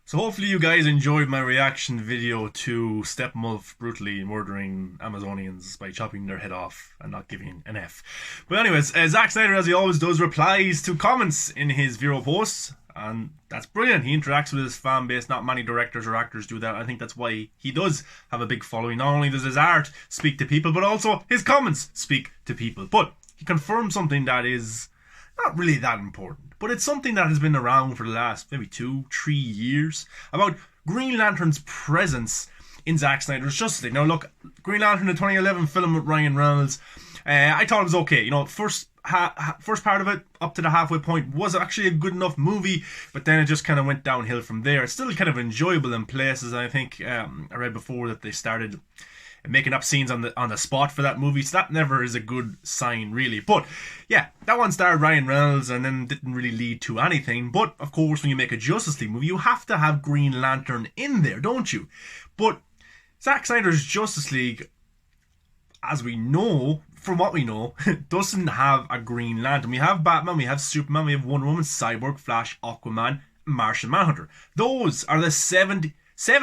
So hopefully you guys enjoyed my reaction video to Steppenwolf brutally murdering Amazonians by chopping their head off and not giving an F. But anyways, Zack Snyder, as he always does, replies to comments in his Vero posts, and that's brilliant. He interacts with his fan base. Not many directors or actors do that. I think that's why he does have a big following. Not only does his art speak to people, but also his comments speak to people. But he confirmed something that is not really that important, but it's something that has been around for the last maybe 2-3 years about Green Lantern's presence in Zack Snyder's Justice League. Now look, Green Lantern, the 2011 film with Ryan Reynolds, I thought it was okay. You know, first part of it up to the halfway point was actually a good enough movie, but then it just kind of went downhill from there. It's still kind of enjoyable in places. I think I read before that they started making up scenes on the spot for that movie, so that never is a good sign really. But yeah, that one starred Ryan Reynolds and then didn't really lead to anything. But of course, when you make a Justice League movie, you have to have Green Lantern in there, don't you? But Zack Snyder's Justice League, as we know, from what we know, doesn't have a Green Lantern. We have Batman, we have Superman, we have Wonder Woman, Cyborg, Flash, Aquaman, Martian Manhunter. Those are the seven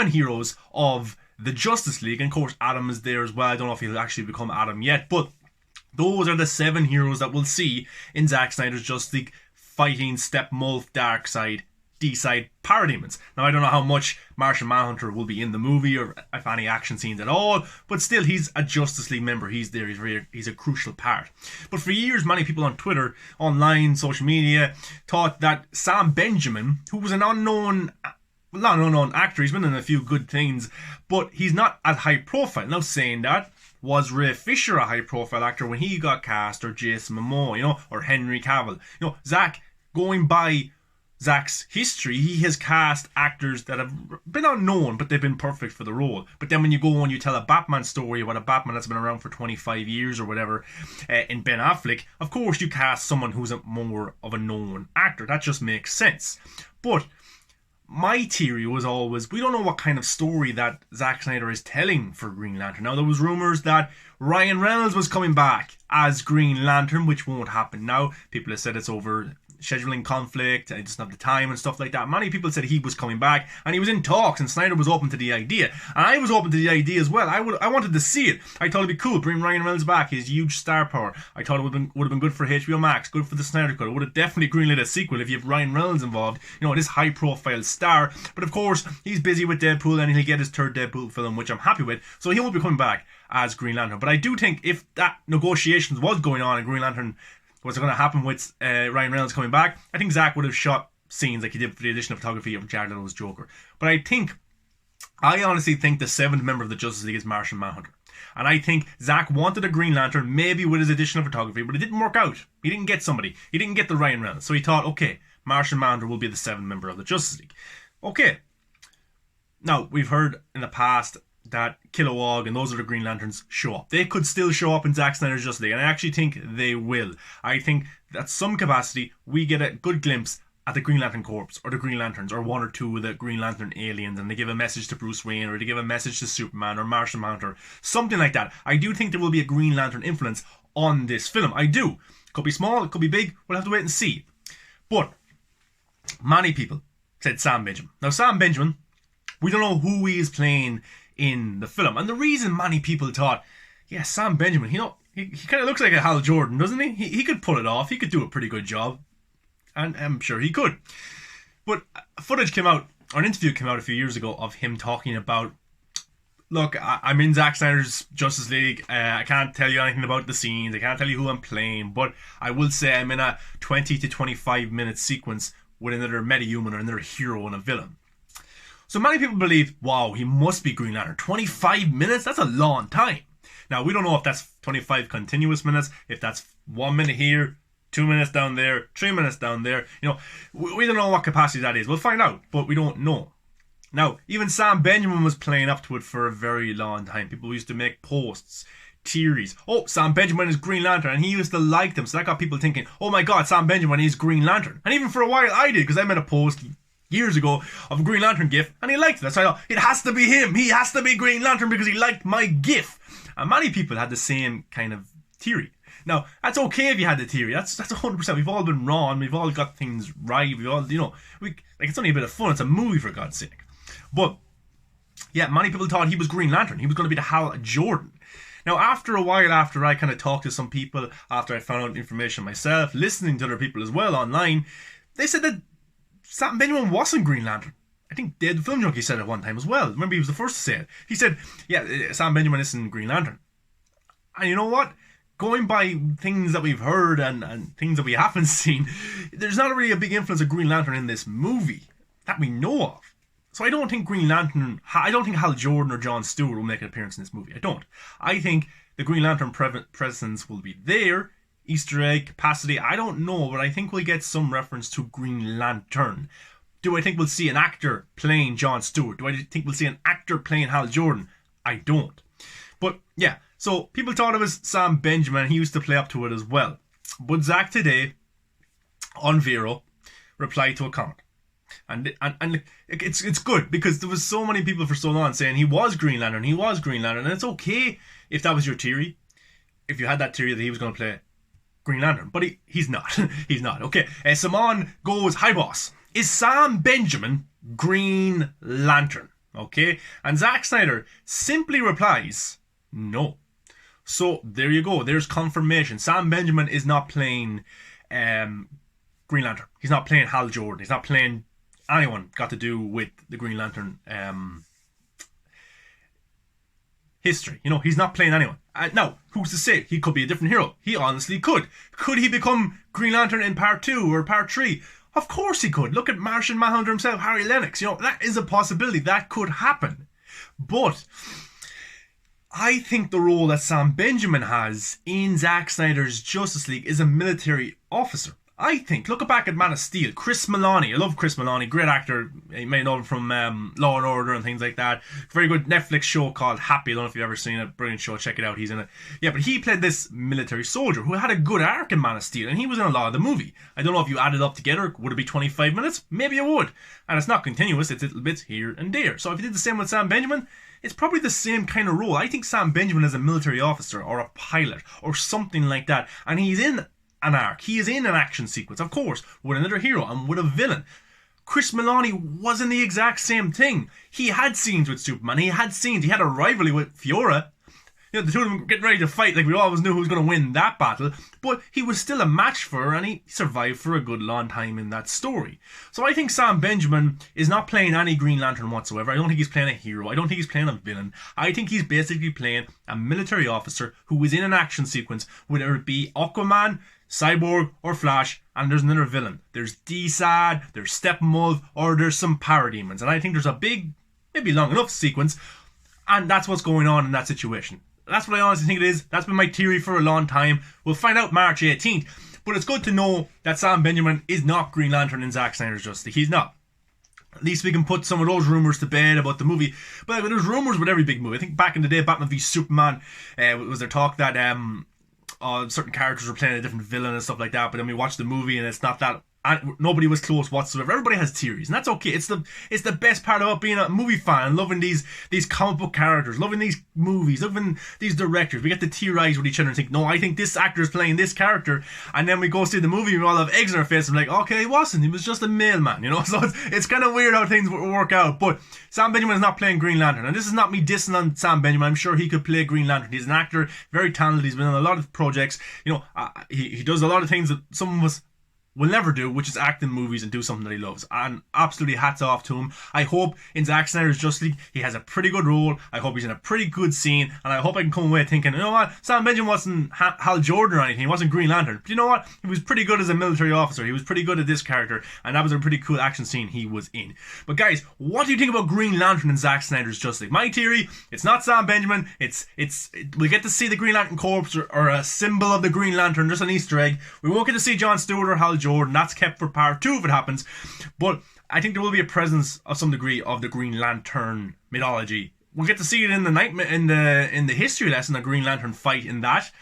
heroes of the Justice League, and of course Adam is there as well. I don't know if he'll actually become Adam yet, but those are the 7 heroes that we'll see in Zack Snyder's Justice League fighting Steppenwolf, Darkseid, D-Side parademons. Now I don't know how much Martian Manhunter will be in the movie or if any action scenes at all, but still he's a Justice League member. He's there, he's a crucial part. But for years, many people on Twitter, online, social media, thought that Sam Benjamin, who was an unknown actor, he's been in a few good things, but he's not as high profile. Now saying that, was Ray Fisher a high profile actor when he got cast, or Jason Momoa, or Henry Cavill? Zack, going by Zack's history, he has cast actors that have been unknown, but they've been perfect for the role. But then when you go and you tell a Batman story about a Batman that's been around for 25 years or whatever, in Ben Affleck, of course you cast someone who's more of a known actor. That just makes sense. But my theory was always, we don't know what kind of story that Zack Snyder is telling for Green Lantern. Now, there was rumours that Ryan Reynolds was coming back as Green Lantern, which won't happen now. People have said it's over scheduling conflict, I just don't have the time and stuff like that. Many people said he was coming back, and he was in talks, and Snyder was open to the idea. And I was open to the idea as well. I wanted to see it. I thought it'd be cool, bring Ryan Reynolds back, his huge star power. I thought it would have been good for HBO Max, good for the Snyder Cut. It would have definitely greenlit a sequel if you have Ryan Reynolds involved, this high profile star. But of course, he's busy with Deadpool, and he'll get his 3rd Deadpool film, which I'm happy with, so he won't be coming back as Green Lantern. But I do think if that negotiations was going on and Green Lantern was going to happen with Ryan Reynolds coming back, I think Zack would have shot scenes like he did for the additional photography of Jared Leto's Joker. But I honestly think the 7th member of the Justice League is Martian Manhunter. And I think Zack wanted a Green Lantern, maybe with his additional photography, but it didn't work out. He didn't get somebody. He didn't get the Ryan Reynolds. So he thought, okay, Martian Manhunter will be the 7th member of the Justice League. Okay. Now, we've heard in the past that Kilowog and those other Green Lanterns show up. They could still show up in Zack Snyder's Justice League, and I actually think they will. I think that some capacity we get a good glimpse at the Green Lantern Corps, or the Green Lanterns, or 1 or 2 of the Green Lantern aliens, and they give a message to Bruce Wayne, or they give a message to Superman, or Martian Manhunter, something like that. I do think there will be a Green Lantern influence on this film. I do. It could be small, it could be big, we'll have to wait and see. But many people said Sam Benjamin. Now Sam Benjamin, we don't know who he is playing in the film, and the reason many people thought, yeah, Sam Benjamin, he kind of looks like a Hal Jordan, doesn't he? He could pull it off. He could do a pretty good job, and I'm sure he could. But footage came out, or an interview came out a few years ago of him talking about, look, I'm in Zack Snyder's Justice League. I can't tell you anything about the scenes. I can't tell you who I'm playing, but I will say I'm in a 20 to 25 minute sequence with another metahuman or another hero and a villain. So many people believe, wow, he must be Green Lantern. 25 minutes? That's a long time. Now, we don't know if that's 25 continuous minutes, if that's 1 minute here, 2 minutes down there, 3 minutes down there. We don't know what capacity that is. We'll find out, but we don't know. Now, even Sam Benjamin was playing up to it for a very long time. People used to make posts, theories. Oh, Sam Benjamin is Green Lantern, and he used to like them. So that got people thinking, oh my god, Sam Benjamin is Green Lantern. And even for a while I did, because I made a post years ago of a Green Lantern gif, and he liked it. So I thought, it has to be him. He has to be Green Lantern because he liked my gif. And many people had the same kind of theory. Now, that's okay if you had the theory. That's 100%. We've all been wrong. We've all got things right. We all, it's only a bit of fun. It's a movie, for God's sake. But, yeah, many people thought he was Green Lantern. He was going to be the Hal Jordan. Now, after a while, after I kind of talked to some people, after I found out information myself, listening to other people as well online, they said that Sam Benjamin wasn't Green Lantern. I think the Film Junkie said it one time as well. Remember, he was the first to say it. He said, yeah, Sam Benjamin isn't Green Lantern. And you know what? Going by things that we've heard and things that we haven't seen, there's not really a big influence of Green Lantern in this movie that we know of. So I don't think I don't think Hal Jordan or Jon Stewart will make an appearance in this movie. I don't. I think the Green Lantern presence will be there. Easter egg, capacity, I don't know, but I think we'll get some reference to Green Lantern. Do I think we'll see an actor playing Jon Stewart? Do I think we'll see an actor playing Hal Jordan? I don't. But yeah, so people thought it was Sam Benjamin. He used to play up to it as well. But Zack today, on Vero, replied to a comment. And it's good, because there was so many people for so long saying he was Green Lantern, and it's okay if that was your theory, if you had that theory that he was going to play Green Lantern, but he's not. He's not. Okay, Simon goes, hi boss, is Sam Benjamin Green Lantern? Okay, and Zack Snyder simply replies, no. So there you go, there's confirmation. Sam Benjamin is not playing Green Lantern. He's not playing Hal Jordan. He's not playing anyone got to do with the Green Lantern history. He's not playing anyone. Now, who's to say? He could be a different hero. He honestly could. Could he become Green Lantern in part 2 or part 3? Of course he could. Look at Martian Manhunter himself, Harry Lennix. That is a possibility. That could happen. But I think the role that Sam Benjamin has in Zack Snyder's Justice League is a military officer. I think, look back at Man of Steel, Chris Meloni. I love Chris Meloni, great actor. You may know him from Law and Order and things like that. Very good Netflix show called Happy. I don't know if you've ever seen it. Brilliant show, check it out. He's in it. Yeah, but he played this military soldier who had a good arc in Man of Steel, and he was in a lot of the movie. I don't know if you added up together, would it be 25 minutes? Maybe it would. And it's not continuous, it's little bits here and there. So if you did the same with Sam Benjamin, it's probably the same kind of role. I think Sam Benjamin is a military officer or a pilot or something like that, and he's in an arc. He is in an action sequence, of course, with another hero and with a villain. Chris Meloni was in the exact same thing. He had scenes with Superman. He had a rivalry with Fiora. The two of them getting ready to fight, like we always knew who was going to win that battle, but he was still a match for her, and he survived for a good long time in that story. So I think Sam Benjamin is not playing any Green Lantern whatsoever. I don't think he's playing a hero. I don't think he's playing a villain. I think he's basically playing a military officer who is in an action sequence, whether it be Aquaman, Cyborg, or Flash, and there's another villain. There's D-Sad, there's Steppenwolf, or there's some parademons, and I think there's a big, maybe long enough sequence, and that's what's going on in that situation. That's what I honestly think it is. That's been my theory for a long time. We'll find out March 18th. But it's good to know that Sam Benjamin is not Green Lantern in Zack Snyder's Justice League. He's not. At least we can put some of those rumours to bed about the movie. But there's rumours with every big movie. I think back in the day, Batman v Superman, was there talk that certain characters were playing a different villain and stuff like that. But then we watched the movie and it's not that. Nobody was close whatsoever. Everybody has theories, and that's okay. It's the best part about being a movie fan, loving these comic book characters, loving these movies, loving these directors. We get to theorize with each other and think, no, I think this actor is playing this character, and then we go see the movie and we all have eggs in our face and we're like, okay, he wasn't. He was just a mailman, So it's kind of weird how things work out. But Sam Benjamin is not playing Green Lantern, and this is not me dissing on Sam Benjamin. I'm sure he could play Green Lantern. He's an actor, very talented. He's been on a lot of projects. He does a lot of things that some of us will never do, which is act in movies and do something that he loves. And absolutely hats off to him. I hope in Zack Snyder's Justice League he has a pretty good role. I hope he's in a pretty good scene, and I hope I can come away thinking, you know what, Sam Benjamin wasn't Hal Jordan or anything, he wasn't Green Lantern, but you know what, he was pretty good as a military officer, he was pretty good at this character, and that was a pretty cool action scene he was in. But guys, what do you think about Green Lantern in Zack Snyder's Justice League? My theory, it's not Sam Benjamin, we get to see the Green Lantern Corps or a symbol of the Green Lantern, just an Easter egg. We won't get to see Jon Stewart or Hal Jordan. That's kept for part 2 if it happens. But I think there will be a presence of some degree of the Green Lantern mythology. We'll get to see it in the history lesson, the Green Lantern fight in that.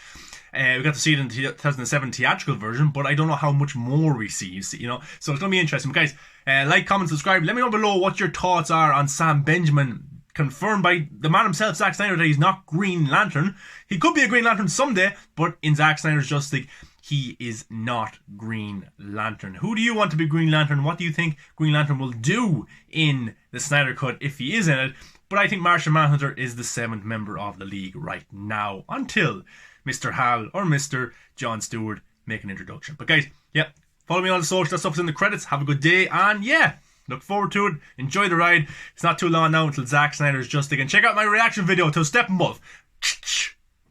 We got to see it in the 2007 theatrical version, but I don't know how much more we see. So it's going to be interesting. But guys, like, comment, subscribe. Let me know below what your thoughts are on Sam Benjamin confirmed by the man himself, Zack Snyder, that he's not Green Lantern. He could be a Green Lantern someday, but in Zack Snyder's Justice League, he is not Green Lantern. Who do you want to be Green Lantern? What do you think Green Lantern will do in the Snyder Cut if he is in it? But I think Martian Manhunter is the 7th member of the League right now, until Mr. Hal or Mr. Jon Stewart make an introduction. But guys, yeah, follow me on the social. That stuff's in the credits. Have a good day, and yeah, look forward to it. Enjoy the ride. It's not too long now until Zack Snyder's Justice League. And check out my reaction video to Steppenwolf.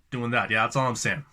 Doing that, yeah, that's all I'm saying.